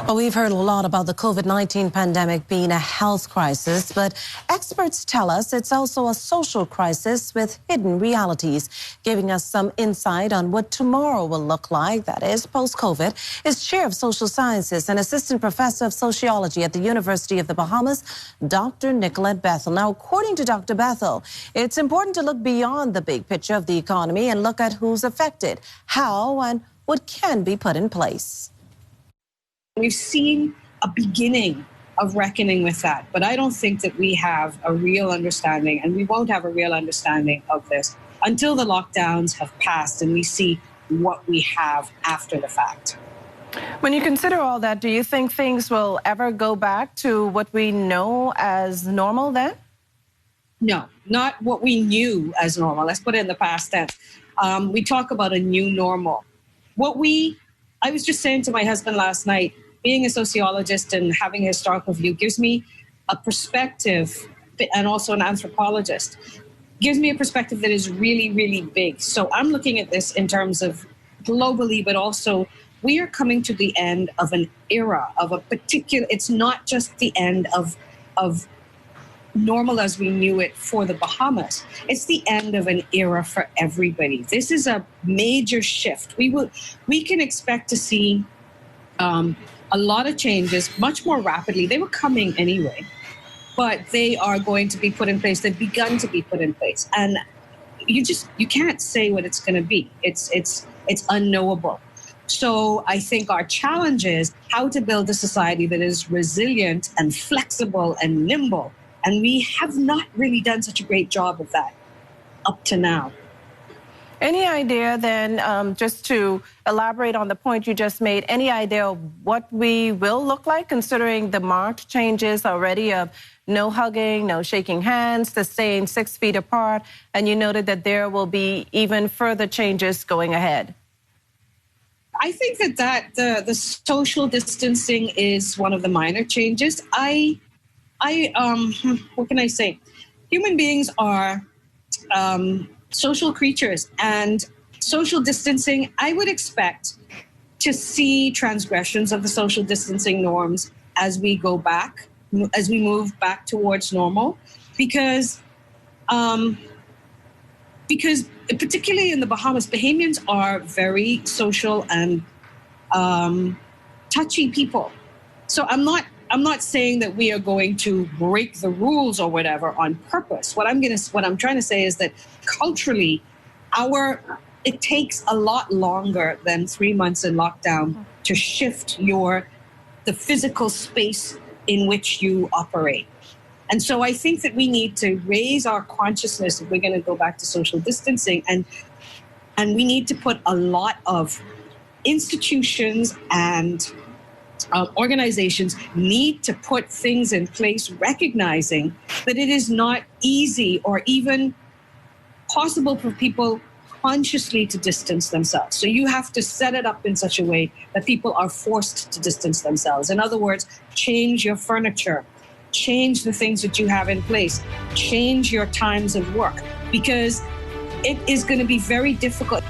Well, we've heard a lot about the COVID-19 pandemic being a health crisis, but experts tell us it's also a social crisis with hidden realities. Giving us some insight on what tomorrow will look like, that is, post-COVID, is Chair of Social Sciences and Assistant Professor of Sociology at the University of the Bahamas, Dr. Nicolette Bethel. Now, according to Dr. Bethel, it's important to look beyond the big picture of the economy and look at who's affected, how, and what can be put in place. We've seen a beginning of reckoning with that, but I don't think that we have a real understanding, and we won't have a real understanding of this until the lockdowns have passed and we see what we have after the fact. When you consider all that, do you think things will ever go back to what we know as normal then? No, not what we knew as normal. Let's put it in the past tense. We talk about a new normal. I was just saying to my husband last night, being a sociologist and having a historical view gives me a perspective, and also an anthropologist, gives me a perspective that is really, really big. So I'm looking at this in terms of globally, but also we are coming to the end of an era, of a particular, it's not just the end of normal as we knew it for the Bahamas. It's the end of an era for everybody. This is a major shift. We can expect to see a lot of changes much more rapidly. They were coming anyway, but they are going to be put in place. They've begun to be put in place. And you can't say what it's going to be. It's unknowable. So I think our challenge is how to build a society that is resilient and flexible and nimble. And we have not really done such a great job of that up to now. Any idea then, just to elaborate on the point you just made, any idea of what we will look like, considering the marked changes already of no hugging, no shaking hands, the staying 6 feet apart, and you noted that there will be even further changes going ahead? I think that the social distancing is one of the minor changes. What can I say? Human beings are social creatures, and social distancing, I would expect to see transgressions of the social distancing norms as we go back, as we move back towards normal, because particularly in the Bahamas, Bahamians are very social and touchy people. So I'm not saying that we are going to break the rules or whatever on purpose. What I'm trying to say is that culturally, it takes a lot longer than 3 months in lockdown to shift the physical space in which you operate. And so I think that we need to raise our consciousness if we're going to go back to social distancing, and we need to put a lot of institutions and organizations need to put things in place, recognizing that it is not easy or even possible for people consciously to distance themselves. So you have to set it up in such a way that people are forced to distance themselves. In other words, change your furniture, change the things that you have in place, change your times of work, because it is going to be very difficult.